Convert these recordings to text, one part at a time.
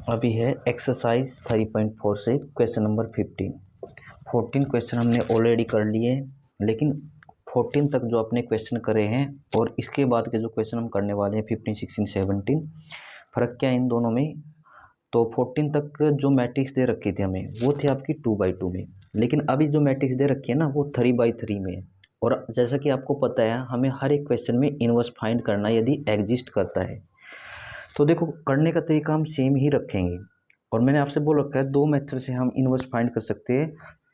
अभी है एक्सरसाइज 3.4 से क्वेश्चन नंबर 14 क्वेश्चन हमने ऑलरेडी कर लिए हैं, लेकिन 14 तक जो अपने क्वेश्चन करे हैं और इसके बाद के जो क्वेश्चन हम करने वाले हैं 15, 16, 17, फ़र्क क्या है इन दोनों में। तो 14 तक जो मैट्रिक्स दे रखी थी हमें वो थी आपकी 2/2 में, लेकिन अभी जो मैट्रिक्स दे रखी है ना वो 3/3 में है। और जैसा कि आपको पता है हमें हर एक क्वेश्चन में इनवर्स फाइंड करना है यदि एग्जिस्ट करता है। तो देखो करने का तरीका हम सेम ही रखेंगे और मैंने आपसे बोल रखा है 2 मेथड से हम इनवर्स फाइंड कर सकते हैं,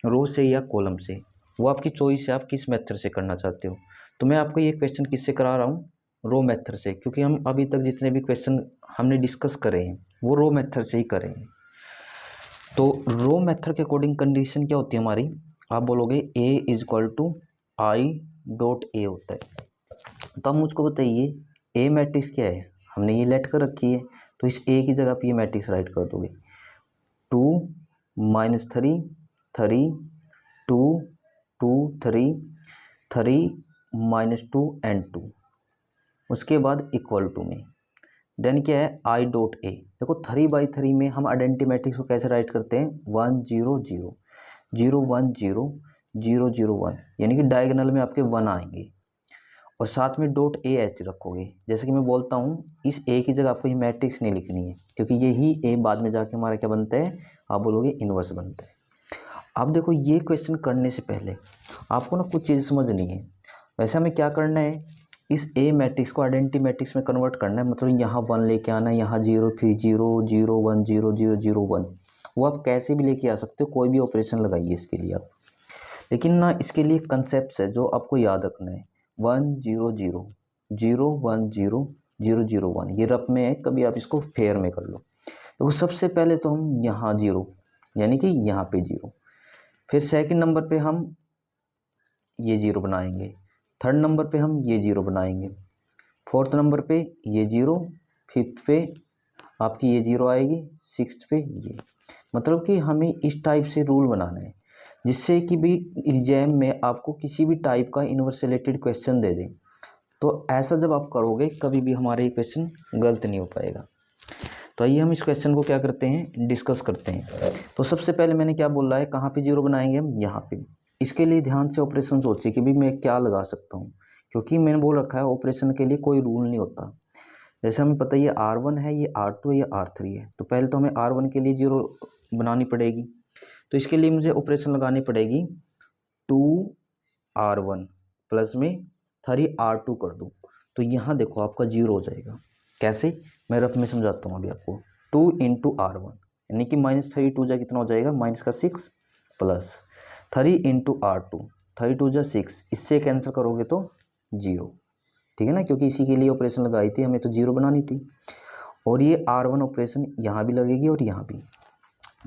रो से या कॉलम से। वो आपकी चॉइस है, आप किस मेथड से करना चाहते हो। तो मैं आपको ये क्वेश्चन किससे करा रहा हूँ, रो मेथड से, क्योंकि हम अभी तक जितने भी क्वेश्चन हमने डिस्कस करे हैं वो रो मेथड से ही करेंगे। तो रो मेथड के अकॉर्डिंग कंडीशन क्या होती है हमारी, आप बोलोगे A is equal to I dot A होता है। तो आप मुझको बताइए ए मैट्रिक्स क्या है, हमने ये लेट कर रखी है, तो इस ए की जगह पे ये मैट्रिक्स राइट कर दोगे 2 -3 3 2 2 3 3 -2 एंड 2। उसके बाद इक्वल टू में देन क्या है आई डॉट ए। देखो 3/3 में हम आइडेंटिटी मैट्रिक्स को कैसे राइट करते हैं 1 0 0 0 1 0 0 0 1, यानी कि डायगोनल में आपके 1 आएंगे और साथ में डॉट ए ऐसे रखोगे। जैसे कि मैं बोलता हूँ इस ए की जगह आपको ये मैट्रिक्स नहीं लिखनी है, क्योंकि यही ए बाद में जाके हमारा क्या बनता है, आप बोलोगे इन्वर्स बनता है। अब देखो ये क्वेश्चन करने से पहले आपको ना कुछ चीज़ समझनी है। वैसे हमें क्या करना है, इस ए मैट्रिक्स को आइडेंटिटी मैट्रिक्स में कन्वर्ट करना है, मतलब यहाँ 1 लेके आना है, यहाँ 0 फिर 0 0 1 0 0 0 1। वो आप कैसे भी लेके आ सकते हो, कोई भी ऑपरेशन लगाइए इसके लिए आप। लेकिन ना इसके लिए कंसेप्ट है जो आपको याद रखना है, 1 0 0 0 1 0 0 0 1। ये रफ में है, कभी आप इसको फेयर में कर लो। तो सबसे पहले तो हम यहाँ 0 यानी कि यहाँ पे 0, फिर सेकंड नंबर पे हम ये 0 बनाएंगे, थर्ड नंबर पे हम ये 0 बनाएंगे, फोर्थ नंबर पे ये 0, फिफ्थ पे आपकी ये 0 आएगी, सिक्स्थ पे ये। मतलब कि हमें इस टाइप से रूल बनाना है जिससे कि भी एग्जाम में आपको किसी भी टाइप का इनवर्स रिलेटेड क्वेश्चन दे दें, तो ऐसा जब आप करोगे कभी भी हमारे ये क्वेश्चन गलत नहीं हो पाएगा। तो आइए हम इस क्वेश्चन को क्या करते हैं, डिस्कस करते हैं। तो सबसे पहले मैंने क्या बोला है, कहाँ पे 0 बनाएंगे हम, यहाँ पे। इसके लिए ध्यान से ऑपरेशन सोचिए कि भी मैं क्या लगा सकता हूँ, क्योंकि मैंने बोल रखा है ऑपरेशन के लिए कोई रूल नहीं होता। जैसे हमें पता है ये R1 है, ये R2 है, ये R3 है, तो पहले तो हमें R1 के लिए 0 बनानी पड़ेगी। तो इसके लिए मुझे ऑपरेशन लगानी पड़ेगी 2R1 प्लस में 3R2 कर दूँ, तो यहाँ देखो आपका 0 हो जाएगा। कैसे, मैं रफ में समझाता हूँ अभी आपको। 2 × R1 यानी कि -3 2 जा कितना हो जाएगा, -6 प्लस 3 × R2 3 2 जा 6, इससे कैंसिल करोगे तो 0। ठीक है ना, क्योंकि इसी के लिए ऑपरेशन लगाई थी, हमें तो 0 बनानी थी। और ये R1 ऑपरेशन यहाँ भी लगेगी और यहाँ भी,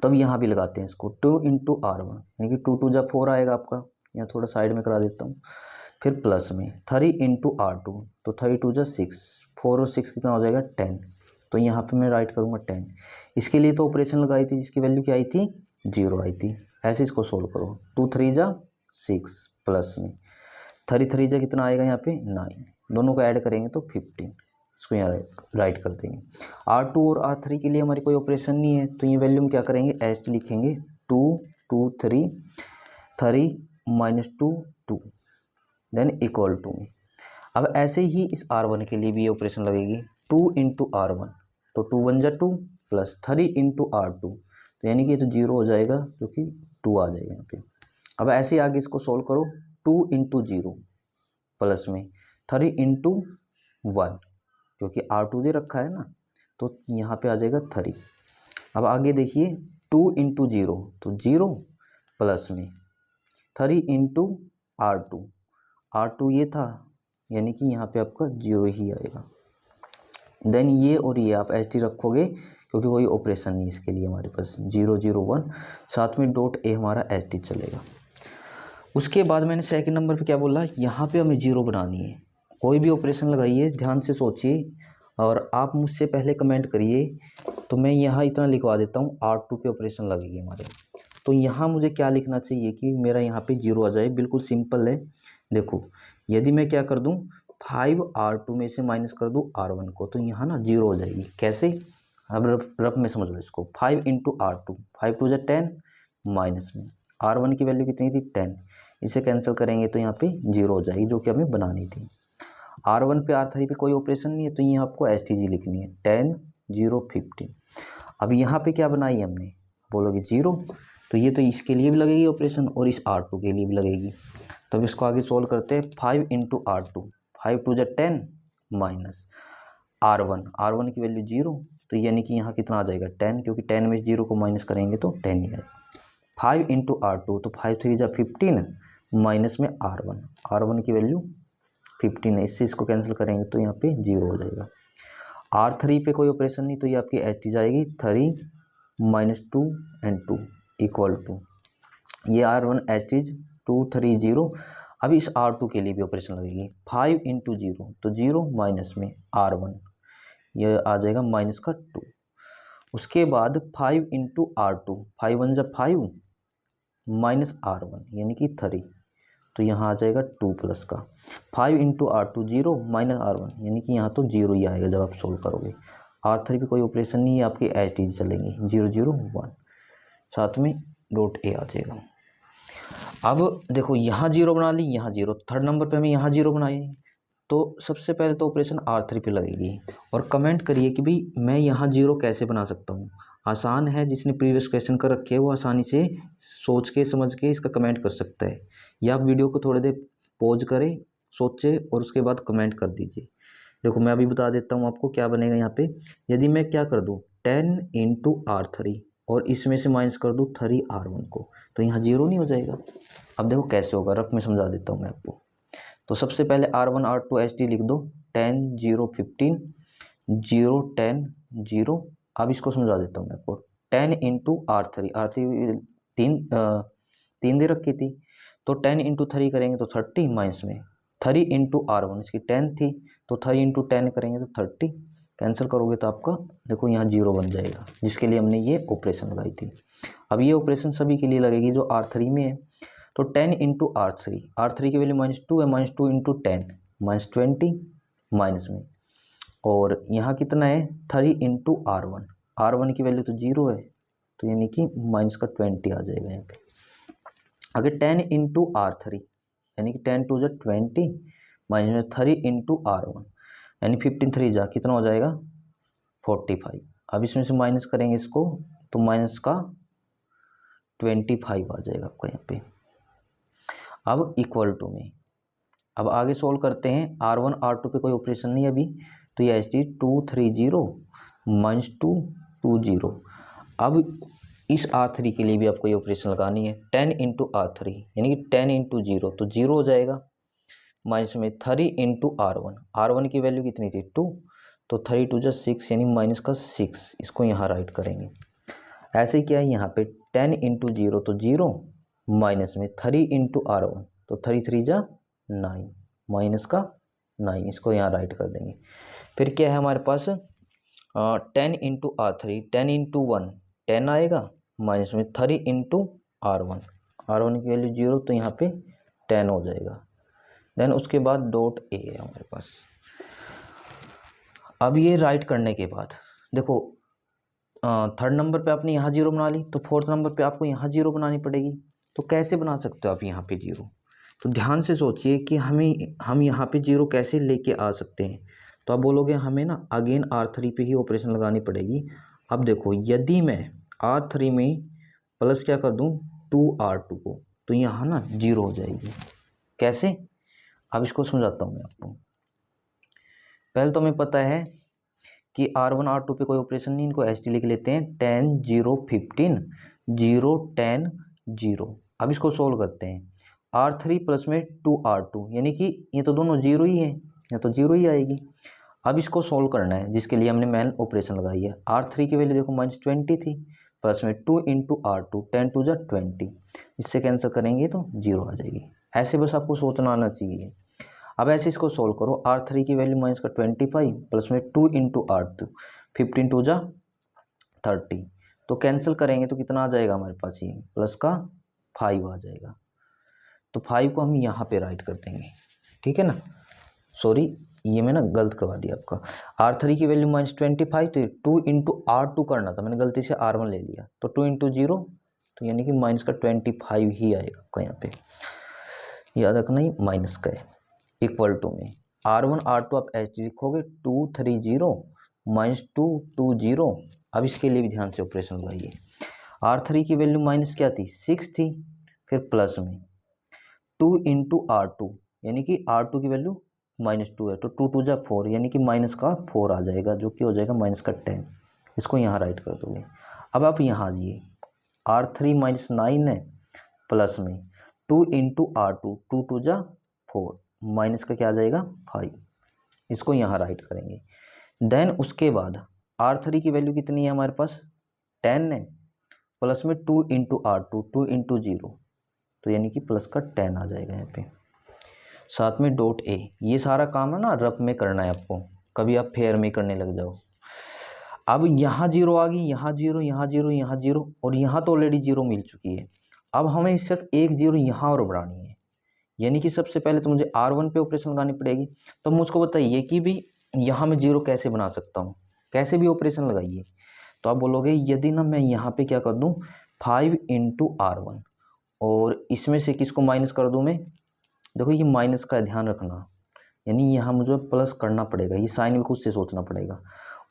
तब यहाँ भी लगाते हैं इसको 2 × R1 यानी कि 2 2 जा 4 आएगा आपका, यहाँ थोड़ा साइड में करा देता हूँ। फिर प्लस में 3 × R2, तो 3 2 जा 6, 4 और 6 कितना हो जाएगा 10, तो यहाँ पे मैं राइट करूँगा 10। इसके लिए तो ऑपरेशन लगाई थी जिसकी वैल्यू क्या आई थी, 0 आई थी। ऐसे इसको सोल्व करो, 2 3 जा 6 प्लस में 3 3 जा कितना आएगा यहाँ पे 9, दोनों को ऐड करेंगे तो 15, इसको यहाँ राइट कर देंगे। R2 और R3 के लिए हमारी कोई ऑपरेशन नहीं है, तो ये वैल्यू हम क्या करेंगे, एच लिखेंगे 2 2 3 3 -2 2 देन इक्वल टू में। अब ऐसे ही इस R1 के लिए भी ऑपरेशन लगेगी 2 × R1, तो 2 1 जा 2 प्लस 3 × R2, तो यानी कि ये तो 0 हो जाएगा क्योंकि 2 आ जाएगा यहाँ पे। अब ऐसे ही आगे इसको सोल्व करो, 2 × 0 प्लस में 3 × 1, क्योंकि R2 दे रखा है ना, तो यहाँ पे आ जाएगा 3। अब आगे देखिए 2 × 0, तो 0 प्लस में 3 × R2, R2 ये था यानी कि यहाँ पे आपका 0 ही आएगा। देन ये और ये आप एच डी रखोगे क्योंकि कोई ऑपरेशन नहीं इसके लिए हमारे पास, 0 0 1, साथ में डॉट ए हमारा एच डी चलेगा। उसके बाद मैंने सेकंड नंबर पे क्या बोला, यहाँ पे हमें 0 बनानी है। कोई भी ऑपरेशन लगाइए ध्यान से सोचिए और आप मुझसे पहले कमेंट करिए, तो मैं यहाँ इतना लिखवा देता हूँ R2 पे ऑपरेशन लगेगी हमारे। तो यहाँ मुझे क्या लिखना चाहिए कि मेरा यहाँ पे 0 आ जाए, बिल्कुल सिंपल है। देखो यदि मैं क्या कर दूँ 5 R2 में से माइनस कर दूँ R1 को, तो यहाँ ना 0 हो जाएगी। कैसे, अब रफ में समझ लो इसको, 5 इंटू R2, 5 टू 10 माइनस में R1 की वैल्यू कितनी थी 10, इसे कैंसिल करेंगे तो यहाँ पे 0 हो जाएगी जो कि हमें बनानी थी। R1 पे R3 पे कोई ऑपरेशन नहीं है तो ये आपको STG लिखनी है 10 0 15। अब यहाँ पे क्या बनाई है हमने, बोलोगे 0, तो ये तो इसके लिए भी लगेगी ऑपरेशन और इस R2 के लिए भी लगेगी। तो अब इसको आगे सोल्व करते हैं, 5 into R2, 5 to 10 minus R1 की वैल्यू 0, तो यानी कि यहाँ कितना आ जाएगा 10, क्योंकि 10 में 0 को माइनस करेंगे तो 10 ही आएगा। 5 इंटू R2, तो 5 3 जा 15 माइनस में R1 की वैल्यू 15 है, इससे इसको कैंसिल करेंगे तो यहाँ पे 0 हो जाएगा। R3 पे कोई ऑपरेशन नहीं तो ये आपकी एच टी जाएगी 3 माइनस 2 एंड 2 इक्वल टू, ये R1 एच टी 2 3 0। अभी इस R2 के लिए भी ऑपरेशन लगेगी, 5 इंटू 0, तो 0 माइनस में R1, ये आ जाएगा माइनस का 2। उसके बाद 5 इंटू R2, 5 1 जा 5 माइनस R1 यानी कि 3, तो यहाँ आ जाएगा 2 प्लस का 5 इंटू R2 0 माइनस R1 यानी कि यहाँ तो 0 ही आएगा जब आप सोल्व करोगे। R3 पे कोई ऑपरेशन नहीं है, आपकी एच टी चलेंगी 0 0 1, साथ में डॉट ए आ जाएगा। अब देखो यहाँ 0 बना ली, यहाँ 0, थर्ड नंबर पे हमें यहाँ 0 बनाए, तो सबसे पहले तो ऑपरेशन R3 पे लगेगी। और कमेंट करिए कि भाई मैं यहाँ 0 कैसे बना सकता हूँ। आसान है, जिसने प्रीवियस क्वेश्चन कर रखे हैं वो आसानी से सोच के समझ के इसका कमेंट कर सकता है, या आप वीडियो को थोड़ी देर पॉज करें, सोचे और उसके बाद कमेंट कर दीजिए। देखो मैं अभी बता देता हूँ आपको क्या बनेगा यहाँ पे। यदि मैं क्या कर दूँ 10 इंटू R3 और इसमें से माइनस कर दूँ 3 R1 को, तो यहाँ 0 नहीं हो जाएगा। अब देखो कैसे होगा, रफ में समझा देता हूँ मैं आपको। तो सबसे पहले R1 R2 ST लिख दो, 10 0 15 0 10 0। अब इसको समझा देता हूँ मैं आपको, 10 इंटू R3, R3 तीन दे रखी थी, तो 10 इंटू 3 करेंगे तो 30 माइनस में 3 इंटू R1, इसकी 10 थी तो 3 इंटू 10 करेंगे तो 30, कैंसिल करोगे तो आपका देखो यहाँ 0 बन जाएगा, जिसके लिए हमने ये ऑपरेशन लगाई थी। अब ये ऑपरेशन सभी के लिए लगेगी जो R3 में है, तो 10 इंटू R3 की वैल्यू -2 है, -2 इंटू 10 -20 माइनस में, और यहाँ कितना है 3 इंटू R1 की वैल्यू तो 0 है, तो यानी कि माइनस का 20 आ जाएगा यहाँ पे। अगर 10 इंटू R3 यानी कि 10 2 20 माइनस में 3 इंटू R1 यानी 15 3 जा कितना हो जाएगा 45। अब इसमें से माइनस करेंगे इसको तो माइनस का 25 आ जाएगा आपका यहाँ पे। अब इक्वल टू में अब आगे सोल्व करते हैं, R1 R2 पे कोई ऑपरेशन नहीं अभी, तो ये ST 2 3 0 माइनस 2 2 0। अब इस R3 के लिए भी आपको ये ऑपरेशन लगानी है, 10 इंटू R3 यानी कि 10 इंटू 0, तो 0 हो जाएगा, माइनस में 3 इंटू R1 की वैल्यू कितनी थी 2, तो 3 2 6 यानी माइनस का 6, इसको यहाँ राइट करेंगे। ऐसे ही क्या है यहाँ पे 10 इंटू 0 तो 0 माइनस में 3 इंटू R1 तो 3 3 9 माइनस का 9, इसको यहाँ राइट कर देंगे। फिर क्या है हमारे पास 10 इंटू R3, 10 इंटू 1 10 आएगा, माइनस में 3 इंटू R1 की वैल्यू 0, तो यहाँ पे 10 हो जाएगा। देन उसके बाद डॉट ए है हमारे पास। अब ये राइट करने के बाद देखो थर्ड नंबर पे आपने यहाँ 0 बना ली, तो फोर्थ नंबर पे आपको यहाँ 0 बनानी पड़ेगी। तो कैसे बना सकते हो आप यहाँ पे 0, तो ध्यान से सोचिए कि हम यहाँ पे 0 कैसे लेके आ सकते हैं। तो आप बोलोगे हमें ना अगेन R3 पे ही ऑपरेशन लगानी पड़ेगी। अब देखो यदि मैं R3 में प्लस क्या कर दूँ 2R2 को, तो यहाँ ना 0 हो जाएगी। कैसे, अब इसको समझाता हूँ मैं आपको। पहले तो हमें पता है कि R1 R2 पे कोई ऑपरेशन नहीं, इनको ST लिख लेते हैं 10 0 15 0 10 0। अब इसको सोल्व करते हैं, R3 प्लस में 2R2 यानी कि ये तो दोनों 0 ही है, या तो 0 ही आएगी। अब इसको सोल्व करना है, जिसके लिए हमने मेन ऑपरेशन लगाई है। R3 की वैल्यू देखो -20 थी, प्लस में 2 इंटू R2 10 2 20, इससे कैंसिल करेंगे तो 0 आ जाएगी। ऐसे बस आपको सोचना आना चाहिए। अब ऐसे इसको सोल्व करो, R3 की वैल्यू माइनस का 25 प्लस में 2 इंटू R2 15 2 30, तो कैंसिल करेंगे तो कितना आ जाएगा हमारे पास, ये प्लस का 5 आ जाएगा। तो 5 को हम यहाँ पे राइट कर देंगे, ठीक है ना, सॉरी ये मैंने गलत करवा दिया आपका। R3 की वैल्यू -25, तो 2 इंटू R2 करना था, मैंने गलती से R1 ले लिया, तो 2 इंटू 0, तो यानी कि -25 ही आएगा आपका। यहाँ पे याद रखना ही माइनस का है। इक्वल टू में R1 R2 आप एच डी लिखोगे, 2 3 0 -2 2 0। अब इसके लिए भी ध्यान से ऑपरेशन लगाइए। R3 की वैल्यू माइनस क्या थी, 6 थी, फिर प्लस में 2 इंटू R2, यानी कि R2 की वैल्यू -2 है, तो 2 2 जा 4, यानी कि माइनस का 4 आ जाएगा, जो कि हो जाएगा -10। इसको यहाँ राइट कर दोगे। अब आप यहाँ आइए, R3 -9 है, प्लस में 2 इंटू R2, 2 2 जा 4, माइनस का क्या आ जाएगा 5। इसको यहाँ राइट करेंगे। देन उसके बाद R3 की वैल्यू कितनी है हमारे पास, 10 है, प्लस में 2 इंटू R2, 2 इंटू 0, तो यानी कि प्लस का 10 आ जाएगा यहाँ पे। साथ में डॉट ए। ये सारा काम है ना रफ में करना है आपको, कभी आप फेयर में करने लग जाओ। अब यहाँ 0 आ गई, यहाँ 0, यहाँ 0, यहाँ 0, और यहाँ तो ऑलरेडी 0 मिल चुकी है। अब हमें सिर्फ एक 0 यहाँ और बढ़ानी है, यानी कि सबसे पहले तो मुझे R1 पे ऑपरेशन लगानी पड़ेगी। तो मुझको बताइए कि भी यहाँ मैं 0 कैसे बना सकता हूँ, कैसे भी ऑपरेशन लगाइए। तो आप बोलोगे यदि ना मैं यहाँ पे क्या कर दूँ, 5 इंटू R1, और इसमें से किसको माइनस कर दूँ मैं, देखो ये माइनस का ध्यान रखना, यानी यहाँ मुझे प्लस करना पड़ेगा, ये साइन भी खुद से सोचना पड़ेगा।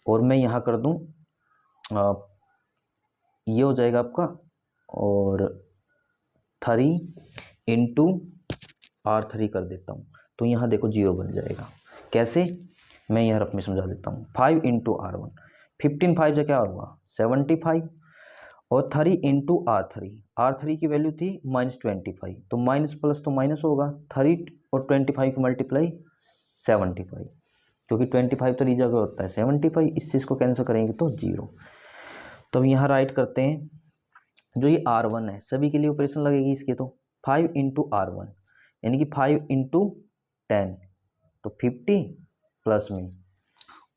और मैं यहाँ कर दूँ, ये हो जाएगा आपका, और 3 इंटू R3 कर देता हूँ, तो यहाँ देखो 0 बन जाएगा। कैसे, मैं यहाँ रफ में समझा देता हूँ। 5 इंटू R1, 15 5 जो क्या होगा 75, और 3 इंटू R3 की वैल्यू थी -25, तो माइनस प्लस तो माइनस होगा, 3 और 25 की मल्टीप्लाई 75, क्योंकि 25 तो जगह होता है 75, इस चीज़ को कैंसिल करेंगे तो 0। तो अब यहाँ राइट करते हैं, जो ये R1 है सभी के लिए ऑपरेशन लगेगी इसके, तो 5 इंटू R1, यानी कि 5 इंटू 10, तो 50 प्लस में,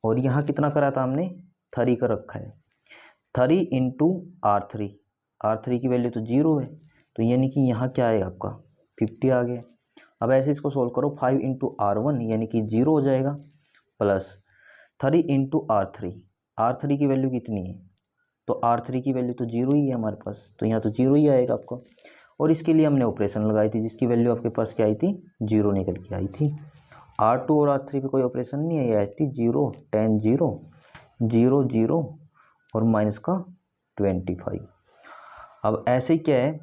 और यहाँ कितना करा था हमने 3 का रखा है, 3 इंटू R3 की वैल्यू तो 0 है, तो यानी कि यहाँ क्या आएगा आपका 50 आ गया। अब ऐसे इसको सोल्व करो, 5 इंटू R1 यानी कि 0 हो जाएगा, प्लस 3 इंटू R3 की वैल्यू कितनी है, तो R3 की वैल्यू तो 0 ही है हमारे पास, तो यहाँ तो 0 ही आएगा आपको। और इसके लिए हमने ऑपरेशन लगाई थी, जिसकी वैल्यू आपके पास क्या आई थी, 0 निकल के आई थी। R2 और R3 पे कोई ऑपरेशन नहीं है, ये आई थी 0 10 0 0 0 और माइनस का 25। अब ऐसे ही क्या है,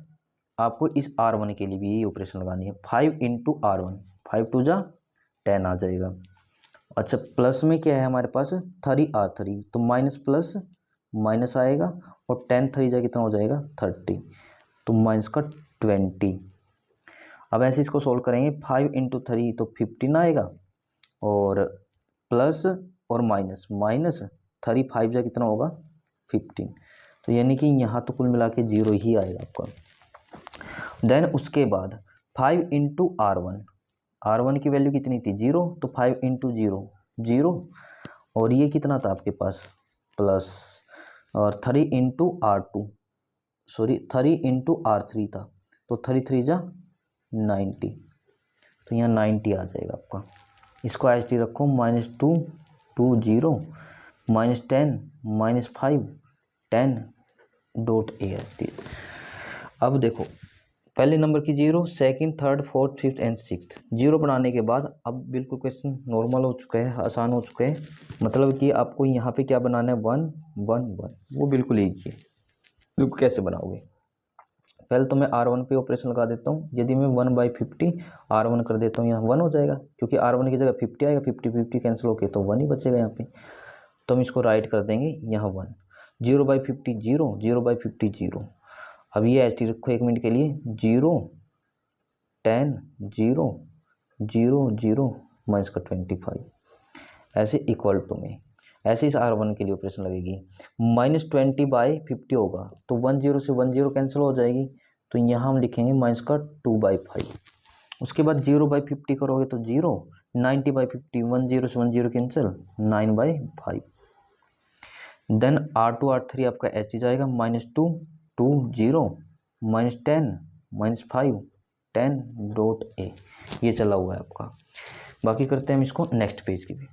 आपको इस R1 के लिए भी यही ऑपरेशन लगानी है, 5 इंटू R1, 5 2 जा 10 आ जाएगा। अच्छा, प्लस में क्या है हमारे पास 3 R3, तो माइनस प्लस माइनस आएगा, और 10 3 जा कितना हो जाएगा 30, तो माइनस का 20। अब ऐसे इसको सोल्व करेंगे, 5 इंटू 3 तो 15 आएगा, और प्लस और माइनस 3 5 जा कितना होगा 15, तो यानी कि यहाँ तो कुल मिला के 0 ही आएगा आपका। देन उसके बाद 5 इंटू R1 की वैल्यू कितनी थी 0, तो 5 इंटू 0 0, और ये कितना था आपके पास प्लस, और 3 इंटू R3 इंटू R3 था, तो 3 3 जा 90, तो यहाँ 90 आ जाएगा आपका। इसको एच डी रखो, -2 2 0 -10 -5 10 डॉट ए एच डी। अब देखो पहले नंबर की 0, second third fourth fifth and sixth 0 बनाने के बाद अब बिल्कुल क्वेश्चन नॉर्मल हो चुका है, आसान हो चुका है। मतलब कि आपको यहाँ पे क्या बनाना है 1 1 1, वो बिल्कुल ईजी है। देखो कैसे बनाओगे, पहले तो मैं R1 पे ऑपरेशन लगा देता हूँ। यदि मैं 1/50 R1 कर देता हूँ, यहाँ 1 हो जाएगा, क्योंकि R1 की जगह 50 आएगा, 50 50 कैंसिल होके तो 1 ही बचेगा यहाँ पे। तो हम इसको राइट कर देंगे यहाँ 1, 0/50 0 0/50 0। अब ये एच टी रखो 1 मिनट के लिए, 0 10 0 0 0 माइनस का 25, ऐसे इक्वल टू में ऐसे इस R1 के लिए ऑपरेशन लगेगी। -20/50 होगा, तो 1 0 से 1 0 कैंसिल हो जाएगी, तो यहाँ हम लिखेंगे माइनस का 2/5। उसके बाद 0/50 करोगे तो 0, 90/50 1 0 से 1 0 कैंसिल 9/5। देन R2 R3 आपका एच जाएगा, -2 2 0 -10 -5 10 डॉट ए, ये चला हुआ है आपका। बाकी करते हैं हम इसको नेक्स्ट पेज की भी।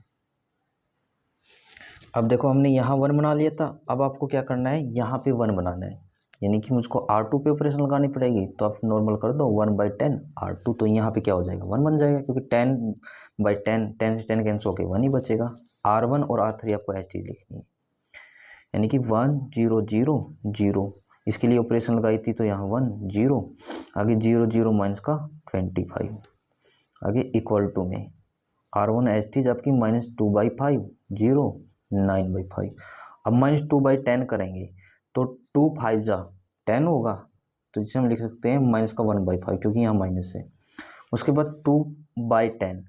अब देखो हमने यहाँ 1 बना लिया था, अब आपको क्या करना है, यहाँ पे 1 बनाना है, यानी कि मुझको R2 पे ऑपरेशन लगानी पड़ेगी। तो आप नॉर्मल कर दो 1/10 R2, तो यहाँ पे क्या हो जाएगा 1 बन जाएगा, क्योंकि 10/10 10 से 10 कैंसिल होकर 1 ही बचेगा। R1 और R3 आपको ऐसे ही लिखनी है, यानी कि 1 0 0 0, इसके लिए ऑपरेशन लगाई थी तो यहाँ 1 0, आगे 0 0 माइनस का 25, आगे इक्वल टू में R1 एच आपकी -2/5 0 9/5। अब -2/10 करेंगे तो 2 5 जा 10 होगा, तो जिसे हम लिख सकते हैं माइनस का 1/5, क्योंकि यहाँ माइनस है। उसके बाद 2/10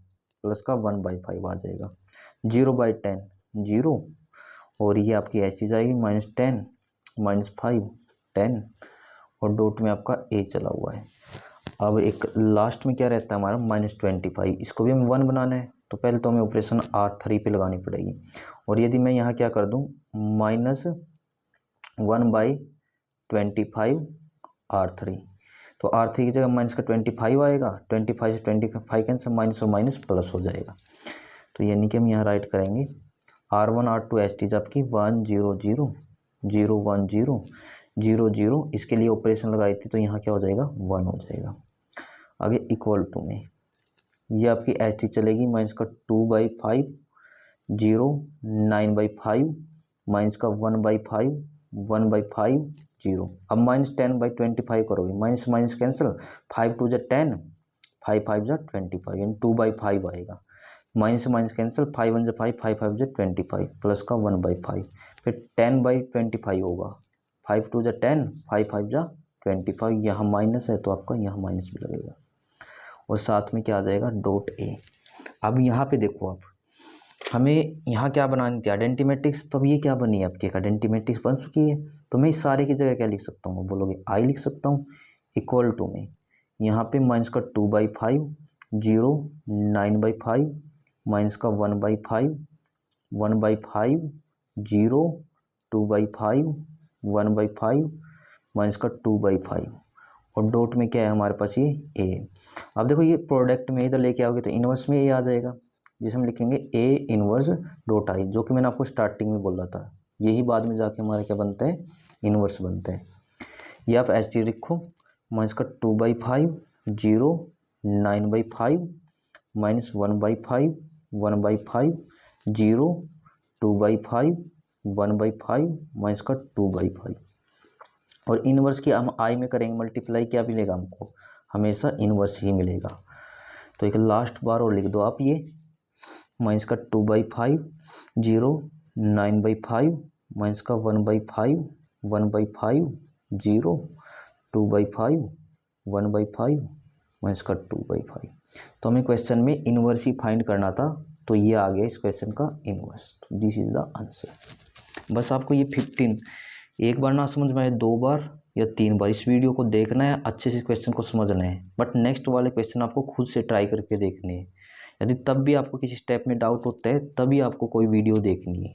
प्लस का 1/5 आ जाएगा, 0/10 0, और ये आपकी ऐसी जाएगी -10 -5 10, और डॉट में आपका ए चला हुआ है। अब एक लास्ट में क्या रहता है हमारा -25, इसको भी हमें 1 बनाना है, तो पहले तो हमें ऑपरेशन R3 पे लगानी पड़ेगी। और यदि मैं यहाँ क्या कर दूँ -1/25 R3, तो R3 की जगह माइनस का 25 आएगा, 25 से 25 कैंसिल, माइनस और माइनस प्लस हो जाएगा। तो यानी कि हम यहाँ राइट करेंगे R1 R2 एच आपकी 1 0 0 0 1 0 0 0, इसके लिए ऑपरेशन लगाई थी तो यहाँ क्या हो जाएगा 1 हो जाएगा। आगे इक्वल टू में ये आपकी एच चलेगी माइनस का 2/5 0 9/5 माइनस का 1/5 1/5 0। अब -10/25 करोगे, माइनस माइनस कैंसिल, 5 2 जा 10 5 5 जा 25, यानी 2/5 आएगा। माइनस माइनस कैंसिल, 5 1 जा 5 5 5 जा 25 प्लस का 1/5, फिर 10/25 होगा, 5 2 जा 10 5 5 जा 25, यहाँ माइनस है तो आपका यहाँ माइनस भी लगेगा, और साथ में क्या आ जाएगा डॉट ए। अब यहाँ पे देखो आप, हमें यहाँ क्या बनानी थी आइडेंटिटी मैट्रिक्स, तो अब ये क्या बनी है आपकी एक आइडेंटिटी मैट्रिक्स बन चुकी है। तो मैं इस सारे की जगह क्या लिख सकता हूँ, बोलोगे आई लिख सकता हूँ, इक्वल टू में यहाँ पे माइनस का 2/5 0 9/5 माइनस का 1/5 1/5 0 2/5 1/5 माइनस का 2/5, और डॉट में क्या है हमारे पास ये ए। अब देखो ये प्रोडक्ट में इधर लेके आओगे तो इनवर्स में ए आ जाएगा, जिसे हम लिखेंगे ए इनवर्स डॉट आई, जो कि मैंने आपको स्टार्टिंग में बोला था, यही बाद में जाके हमारा क्या बनता है इनवर्स बनता है। ये आप एच डी लिखो माइनस का 2/5 0 9/5 माइनस 1/5 1/5 0 2/5 1/5 माइनस का 2/5, और इनवर्स की हम आई में करेंगे मल्टीप्लाई, क्या मिलेगा हमको हमेशा इनवर्स ही मिलेगा। तो एक लास्ट बार और लिख दो आप ये माइनस का 2/5 0 9/5 माइनस का 1/5 1/5 0 2/5 1/5 माइनस का 2/5। तो हमें क्वेश्चन में इनवर्स ही फाइंड करना था, तो ये आ गया इस क्वेश्चन का इनवर्स। तो दिस इज द आंसर। बस आपको ये 15 एक बार ना समझ में आए 2 बार या 3 बार इस वीडियो को देखना है, अच्छे से क्वेश्चन को समझना है, बट नेक्स्ट वाले क्वेश्चन आपको खुद से ट्राई करके देखने हैं। यदि तब भी आपको किसी स्टेप में डाउट होता है तभी आपको कोई वीडियो देखनी है।